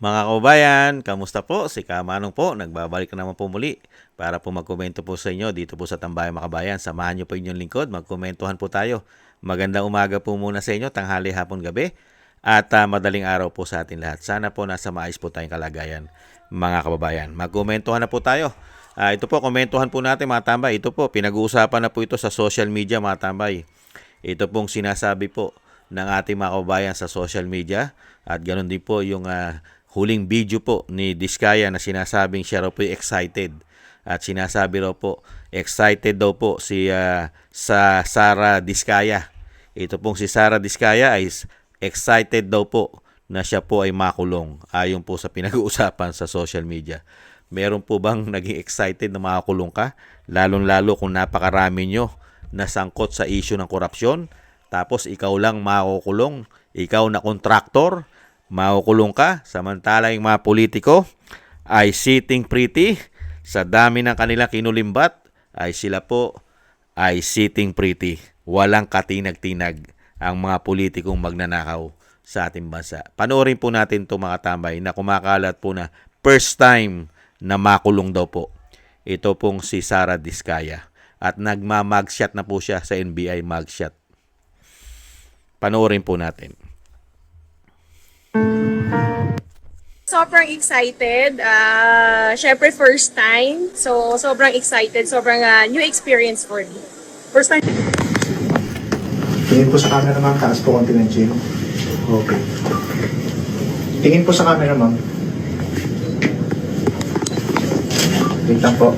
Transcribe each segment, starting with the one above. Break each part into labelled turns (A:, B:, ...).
A: Mga kababayan, kamusta po? Si Kamanong po, nagbabalik na naman po muli para po magkomento po sa inyo dito po sa Tambayan Makabayan. Samahan niyo po inyong lingkod, magkomentuhan po tayo. Magandang umaga po muna sa inyo, tanghali, hapon, gabi, at madaling araw po sa atin lahat. Sana po nasa maayos po tayong kalagayan, mga kababayan. Magkomentuhan na po tayo. Ito po, komentuhan po natin mga tambay. Ito po, pinag-uusapan na po ito sa social media mga tambay. Ito pong sinasabi po ng ating mga kababayan sa social media at ganoon din po yung huling video po ni Diskaya na sinasabing siya raw po excited. At sinasabi raw po, excited daw po si sa Sara Diskaya. Ito pong si Sara Diskaya ay excited daw po na siya po ay makulong. Ayon po sa pinag-uusapan sa social media. Meron po bang naging excited na makakulong ka? Lalong-lalo kung napakarami nyo na sangkot sa issue ng korupsyon. Tapos ikaw lang makukulong. Ikaw na kontraktor, makukulong ka, samantala yung mga politiko ay sitting pretty. Sa dami ng kanilang kinulimbat ay sila po ay sitting pretty. Walang katinag-tinag ang mga politikong magnanakaw sa ating bansa. Panoorin po natin ito mga tambay na kumakalat po na first time na makulong daw po. Ito pong si Sara Diskaya. At nagmamagshot na po siya sa NBI mugshot. Panoorin po natin.
B: Sobrang excited. Syempre first time. So, sobrang excited. Sobrang new experience for me.
C: First time. Tingin po sa camera, ma'am. Taas po konti ng chin. Okay. Tingin po sa camera, ma'am. Tingnan po.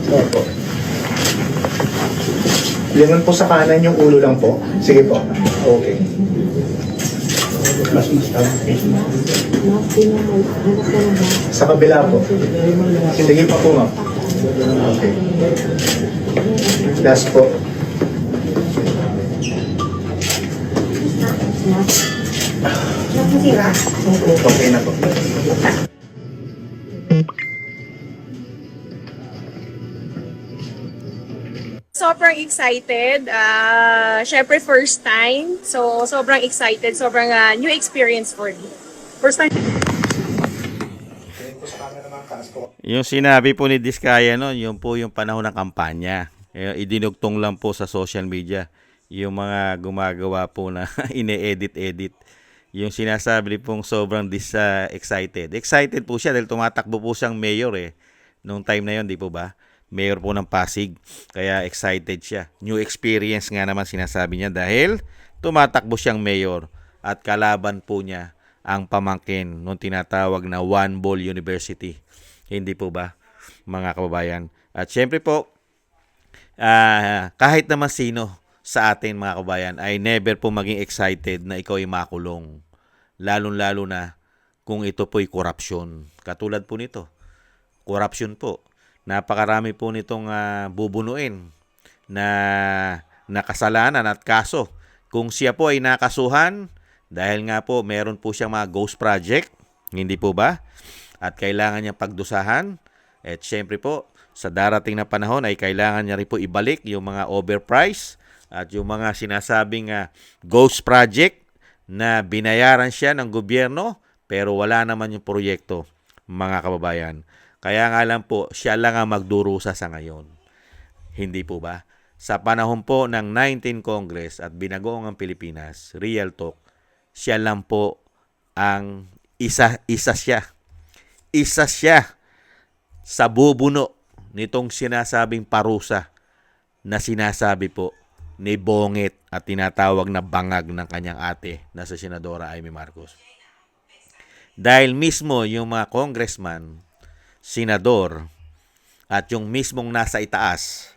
C: So po. Lingon po sa kanan yung ulo lang po. Sige po. Okay. Sa kabila po. Sige pa po, ma'am. Okay. Last po. Okay na po.
B: Sobrang excited. Syempre first time. So, sobrang excited. Sobrang new experience for me.
C: First time. Tingin po sa camera, ma'am. Taas po.
A: Yung sinabi po ni Diskaya noon, yun po yung panahon ng kampanya. Idinugtong lang po sa social media yung mga gumagawa po na ine-edit-edit. Yung sinasabi pong sobrang excited. Excited po siya dahil tumatakbo po siyang mayor nung time na yun, di po ba? Mayor po ng Pasig. Kaya excited siya. New experience nga naman sinasabi niya dahil tumatakbo siyang mayor at kalaban po niya ang pamangkin nung tinatawag na One Ball University. Hindi po ba, mga kababayan? At syempre po, kahit naman sino sa atin mga kababayan ay never po maging excited na ikaw ay makulong. Lalong-lalo na kung ito po'y korupsyon. Katulad po nito, korupsyon po. Napakarami po nitong bubunuin na kasalanan at kaso. Kung siya po ay nakasuhan, dahil nga po meron po siyang mga ghost project, hindi po ba? At kailangan niya pagdusahan. At syempre po, sa darating na panahon ay kailangan niya rin po ibalik yung mga overprice at yung mga sinasabing ghost project na binayaran siya ng gobyerno pero wala naman yung proyekto, mga kababayan. Kaya nga lang po, siya lang ang magdurusa sa ngayon. Hindi po ba? Sa panahon po ng 19 Congress at binagoong ang Pilipinas, Real Talk, siya lang po ang isa siya. Isa siya sa bubuno nitong sinasabing parusa na sinasabi po ni Bongit at tinatawag na bangag ng kanyang ate na si Senadora Amy Marcos. Dahil mismo yung mga congressman, senador, at yung mismong nasa itaas,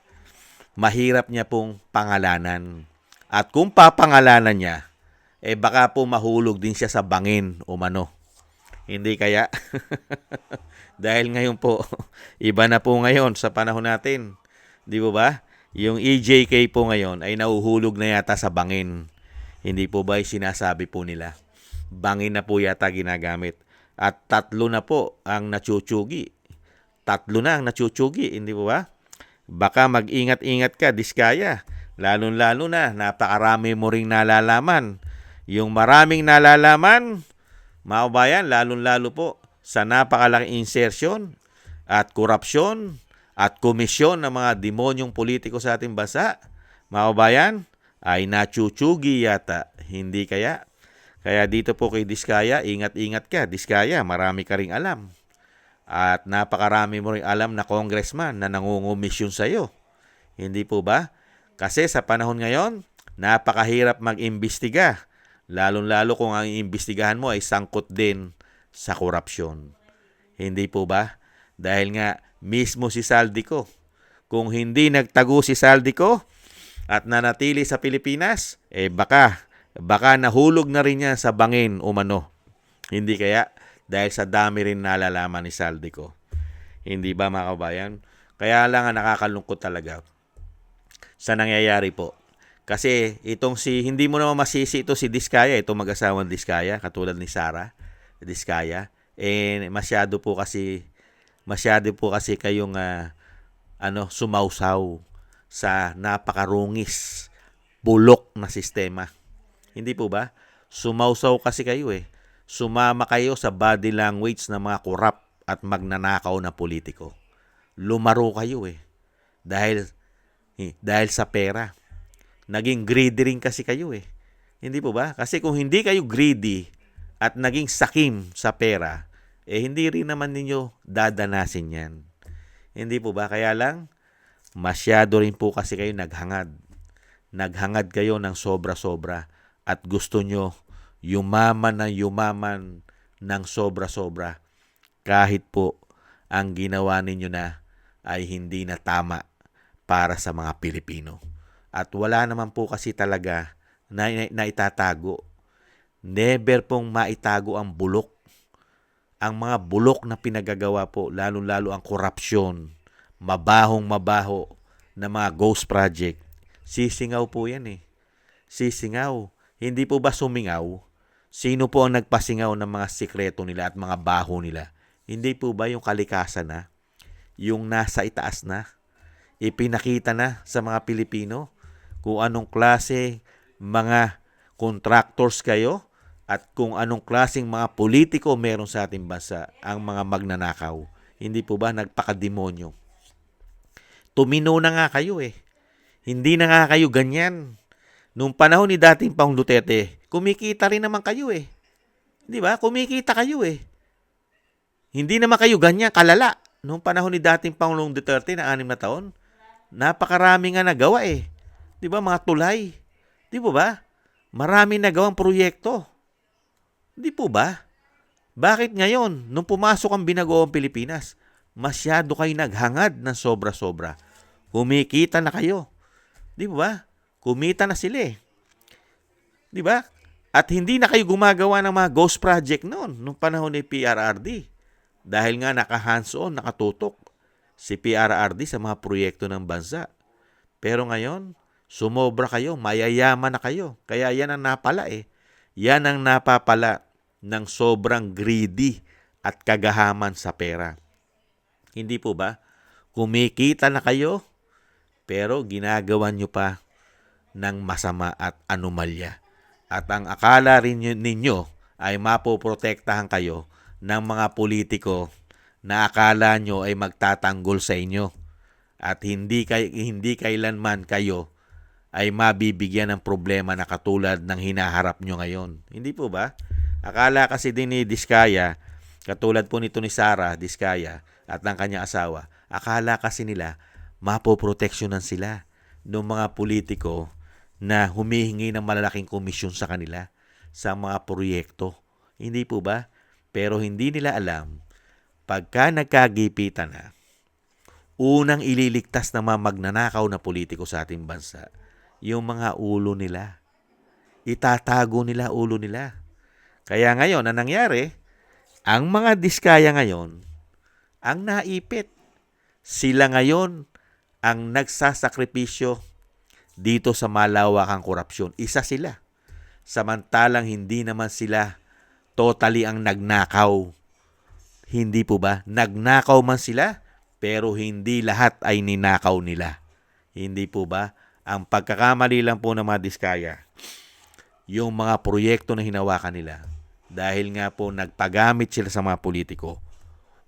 A: mahirap niya pong pangalanan. At kung papangalanan niya, baka po mahulog din siya sa bangin o mano. Hindi kaya? Dahil ngayon po, iba na po ngayon sa panahon natin. Di ba ba? Yung EJK po ngayon ay nahuhulog na yata sa bangin. Hindi po ba sinasabi po nila? Bangin na po yata ginagamit. At 3 na po ang nachuchugi. 3 na ang nachuchugi, hindi po ba? Baka mag-ingat-ingat ka, Diskaya. Lalo-lalo na, napakarami mo ring nalalaman. Yung maraming nalalaman, Mga kabayan, lalong-lalo po sa napakalaking insertion at korupsyon at komisyon ng mga demonyong politiko sa ating bansa, mga kabayan, ay nachuchugi yata. Hindi kaya? Kaya dito po kay Diskaya, ingat-ingat ka. Diskaya, marami ka ring alam. At napakarami mo ring alam na congressman na nangungumisyon sa iyo. Hindi po ba? Kasi sa panahon ngayon, napakahirap mag-imbestiga. Lalong-lalo kung ang iimbestigahan mo ay sangkot din sa korupsyon. Hindi po ba? Dahil nga mismo si Saldico, kung hindi nagtago si Saldico at nanatili sa Pilipinas, baka nahulog na rin niya sa bangin umano. Hindi kaya? Dahil sa dami rin nalalaman ni Saldico. Hindi ba mga kabayan? Kaya lang nakakalungkot talaga sa nangyayari po. Kasi hindi mo naman masisi ito si Diskaya, itong mag-asawang Diskaya, katulad ni Sara Diskaya. Masyado po kasi kayong sumausaw sa napakarungis, bulok na sistema. Hindi po ba? Sumausaw kasi kayo Sumama kayo sa body language ng mga korap at magnanakaw na politiko. Lumaro kayo dahil sa pera. Naging greedy rin kasi kayo Hindi po ba? Kasi kung hindi kayo greedy at naging sakim sa pera, hindi rin naman ninyo dadanasin yan. Hindi po ba? Kaya lang, masyado rin po kasi kayo naghangad. Naghangad kayo ng sobra-sobra at gusto nyo yumaman ng sobra-sobra kahit po ang ginawa ninyo na ay hindi na tama para sa mga Pilipino. At wala naman po kasi talaga na itatago. Never pong maitago ang bulok. Ang mga bulok na pinagagawa po, lalo-lalo ang korupsyon, mabahong-mabaho na mga ghost project. Sisingaw po yan Sisingaw. Hindi po ba sumingaw? Sino po ang nagpasingaw ng mga sikreto nila at mga baho nila? Hindi po ba yung kalikasan na? Yung nasa itaas na? Ipinakita na sa mga Pilipino kung anong klase mga contractors kayo at kung anong klaseng mga politiko meron sa ating bansa, ang mga magnanakaw. Hindi po ba nagpakademonyo? Tumino na nga kayo Hindi na nga kayo ganyan. Nung panahon ni dating Pangulong Duterte, kumikita rin naman kayo Di ba? Kumikita kayo Hindi naman kayo ganyan kalala. Nung panahon ni dating Pangulong Duterte na 6 na taon, napakarami nga nagawa Di ba? Mga tulay. Di po ba? Maraming nagawang proyekto. Di po ba? Bakit ngayon, nung pumasok ang Binagoong Pilipinas, masyado kayo naghangad ng sobra-sobra? Kumikita na kayo. Di ba? Kumita na sila Di ba? At hindi na kayo gumagawa ng mga ghost project noon, nung panahon ni PRRD. Dahil nga naka-hands-on, nakatutok si PRRD sa mga proyekto ng bansa. Pero ngayon, sumobra kayo, mayayaman na kayo. Kaya yan ang napala Yan ang napapala ng sobrang greedy at kagahaman sa pera. Hindi po ba? Kumikita na kayo, pero ginagawa nyo pa ng masama at anomalya. At ang akala rin ninyo ay mapoprotektahan kayo ng mga politiko na akala nyo ay magtatanggol sa inyo. At hindi kailanman kayo ay mabibigyan ng problema na katulad ng hinaharap nyo ngayon. Hindi po ba? Akala kasi din ni Diskaya, katulad po nito ni Sara Diskaya at ng kanyang asawa, akala kasi nila mapoproteksyonan sila ng mga politiko na humihingi ng malalaking komisyon sa kanila sa mga proyekto. Hindi po ba? Pero hindi nila alam, pagka nagkagipitan na, unang ililigtas ng mga magnanakaw na politiko sa ating bansa, yung mga ulo nila. Itatago nila ulo nila. Kaya ngayon, ang nangyari, ang mga Diskaya ngayon, ang naipit. Sila ngayon ang nagsasakripisyo dito sa malawakang korupsyon. Isa sila. Samantalang hindi naman sila totally ang nagnakaw. Hindi po ba? Nagnakaw man sila, pero hindi lahat ay ninakaw nila. Hindi po ba? Ang pagkakamali lang po ng mga Diskaya, yung mga proyekto na hinawakan nila, dahil nga po nagpagamit sila sa mga politiko,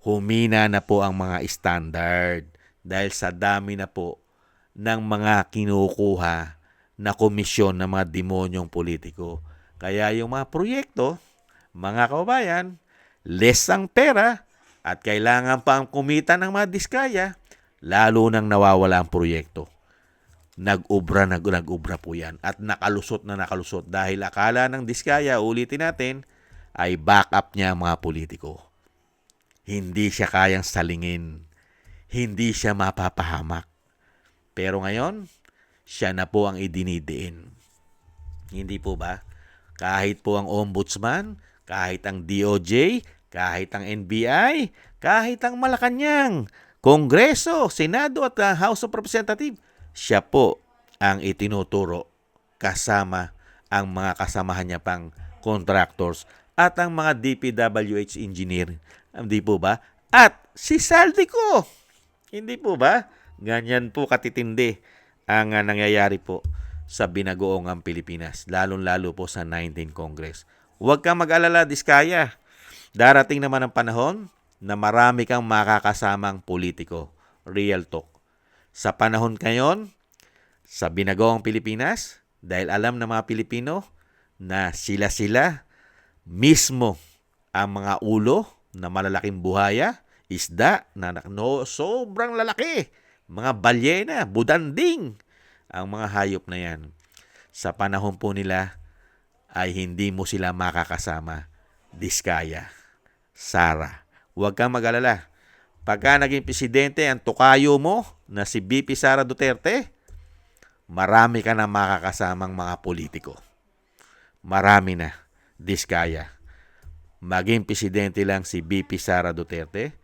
A: humina na po ang mga standard dahil sa dami na po ng mga kinukuha na komisyon ng mga demonyong politiko. Kaya yung mga proyekto, mga kababayan, less ang pera at kailangan pa ang kumita ng mga diskaya, lalo nang nawawala ang proyekto. Nag-ubra po yan at nakalusot na nakalusot dahil akala ng diskaya, ulitin natin, ay backup niya ang mga politiko. Hindi siya kayang salingin. Hindi siya mapapahamak. Pero ngayon, siya na po ang idinidiin. Hindi po ba? Kahit po ang Ombudsman, kahit ang DOJ, kahit ang NBI, kahit ang Malacanang, Kongreso, Senado at House of Representatives, siya po ang itinuturo kasama ang mga kasamahan niya pang contractors at ang mga DPWH engineer. Hindi po ba? At si Saldico. Hindi po ba? Ganyan po katitindi ang nangyayari po sa binagoong Pilipinas, lalong-lalo po sa 19th Congress. Huwag kang mag-alala, Diskaya. Darating naman ang panahon na marami kang makakasamang politiko. Real talk. Sa panahon ngayon, sa binagoong Pilipinas, dahil alam ng mga Pilipino na sila-sila mismo ang mga ulo na malalaking buhaya, isda na sobrang lalaki, mga balyena, budanding, ang mga hayop na yan. Sa panahon po nila ay hindi mo sila makakasama. Diskaya, Sara, huwag kang mag-alala. Pagka naging presidente ang tukayo mo na si VP Sara Duterte, marami ka na makakasamang mga politiko. Marami na, Diskaya. Maging presidente lang si VP Sara Duterte,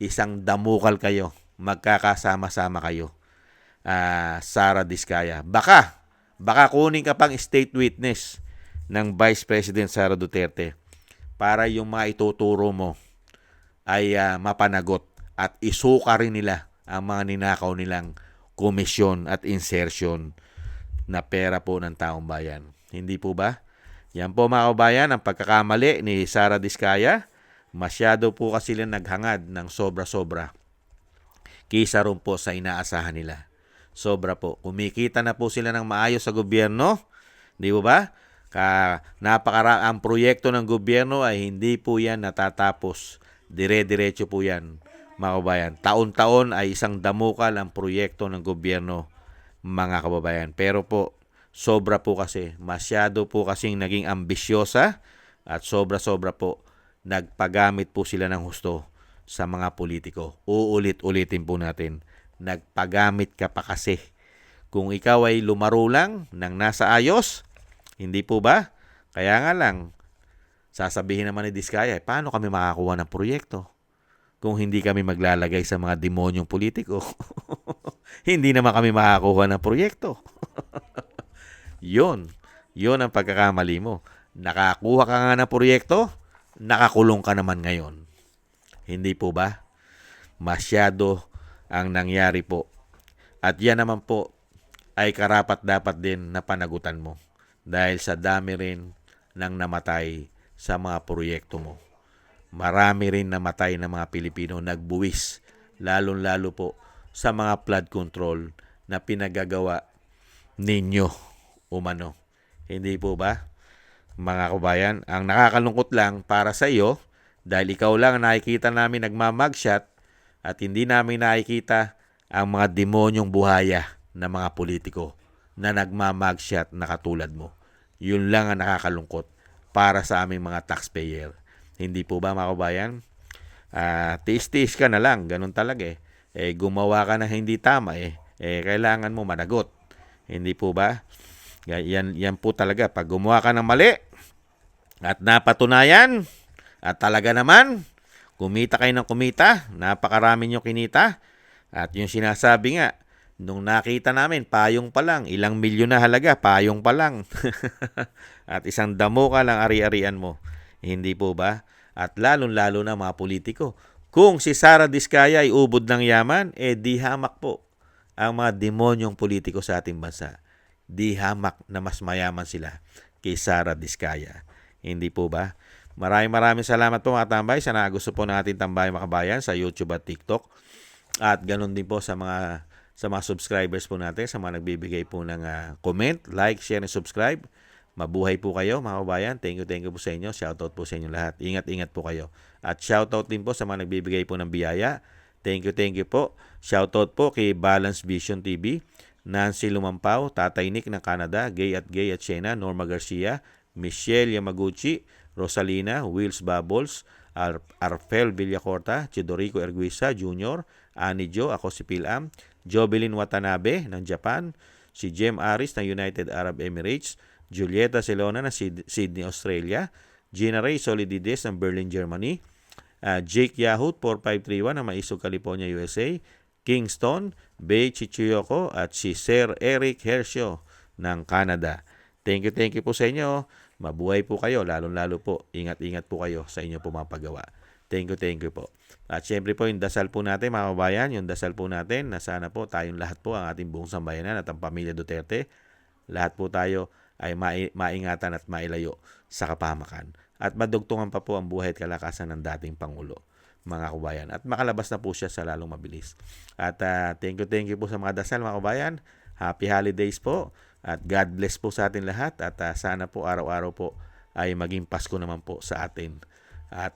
A: isang damukal kayo, magkakasama-sama kayo. Sara Diskaya. Baka kunin ka pang state witness ng Vice President Sara Duterte para yung mga ituturo mo ay mapanagot at isuka rin nila ang mga ninakaw nilang komisyon at insertion na pera po ng taong bayan. Hindi po ba? Yan po mga kabayan, ang pagkakamali ni Sara Diskaya. Masyado po kasi sila naghangad ng sobra-sobra kaysa rin po sa inaasahan nila. Sobra po. Kumikita na po sila ng maayos sa gobyerno. Di ba? Ang proyekto ng gobyerno ay hindi po yan natatapos. Dire-diretso po yan, mga kababayan. Taon-taon ay isang damukal ang proyekto ng gobyerno, mga kababayan. Pero po, sobra po kasi. Masyado po kasing naging ambisyosa at sobra-sobra po nagpagamit po sila ng husto sa mga politiko. Uulit-ulitin po natin. Nagpagamit ka pa kasi. Kung ikaw ay lumaro lang ng nasa ayos, hindi po ba? Kaya nga lang, sasabihin naman ni Diskaya, paano kami makakuha ng proyekto kung hindi kami maglalagay sa mga demonyong politiko? Hindi naman kami makakuha ng proyekto. Yun ang pagkakamali mo. Nakakuha ka nga ng proyekto, nakakulong ka naman ngayon. Hindi po ba? Masyado ang nangyari po. At yan naman po ay karapat-dapat din na panagutan mo. Dahil sa dami rin ng namatay sa mga proyekto mo. Marami rin namatay na mga Pilipino nagbuwis, lalong-lalo po sa mga flood control na pinagagawa ninyo umano. Hindi po ba? Mga kabayan, ang nakakalungkot lang para sa iyo, dahil ikaw lang nakikita namin nagmamagshot at hindi namin nakikita ang mga demonyong buhaya na mga politiko na nagmamagshot na katulad mo. Yun lang ang nakakalungkot para sa aming mga taxpayer. Hindi po ba, mga kabayan? Tiis-tiis ka na lang. Ganun talaga eh. Gumawa ka na hindi tama kailangan mo managot. Hindi po ba? Yan po talaga. Pag gumawa ka ng mali at napatunayan at talaga naman kumita kayo ng kumita, napakarami nyo kinita at yung sinasabi nga, nung nakita namin, payong pa lang, ilang milyon na halaga, payong pa lang. At isang damo ka lang ari-arian mo. Hindi po ba? At lalong-lalo na mga politiko. Kung si Sara Diskaya ay ubod ng yaman, di hamak po ang mga demonyong politiko sa ating bansa. Di hamak na mas mayaman sila kay Sara Diskaya. Hindi po ba? Maraming salamat po mga tambay sa gusto po natin tambay mga kabayan sa YouTube at TikTok. At ganun din po sa mga subscribers po natin, sa mga nagbibigay po ng comment, like, share, and subscribe. Mabuhay po kayo mga kabayan. Thank you po sa inyo. Shoutout po sa inyo lahat. Ingat po kayo. At shoutout din po sa mga nagbibigay po ng biyaya. Thank you po. Shoutout po kay Balance Vision TV, Nancy Lumampaw, Tatay Nick ng Canada, Gay at Shena, Norma Garcia, Michelle Yamaguchi, Rosalina, Wills Bubbles, Arfel Villacorta, Chidorico Erguisa Jr., Annie Jo, ako si Pilam, Jovelyn Watanabe ng Japan, si Jem Aris ng United Arab Emirates, Julieta Celona ng Sydney, Australia, Gina Ray Solidides ng Berlin, Germany, Jake Yahoo 4531 ng Maisog, California, USA, Kingston, Bay Chichiyoko at si Sir Eric Hershio ng Canada. Thank you po sa inyo. Mabuhay po kayo, lalong-lalo po. Ingat po kayo sa inyo po mga paggawa. Thank you po. At syempre po, yung dasal po natin, mga kabayan, yung dasal po natin, na sana po tayong lahat po, ang ating buong sambayanan at ang pamilya Duterte, lahat po tayo ay maingatan at mailayo sa kapahamakan. At madugtungan pa po ang buhay at kalakasan ng dating Pangulo, mga kabayan. At makalabas na po siya sa lalong mabilis. At thank you po sa mga dasal, mga kabayan. Happy holidays po. At God bless po sa atin lahat. At sana po araw-araw po ay maging Pasko naman po sa atin. At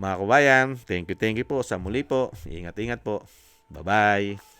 A: mga kabayan, thank you po sa muli po. Ingat po. Bye-bye.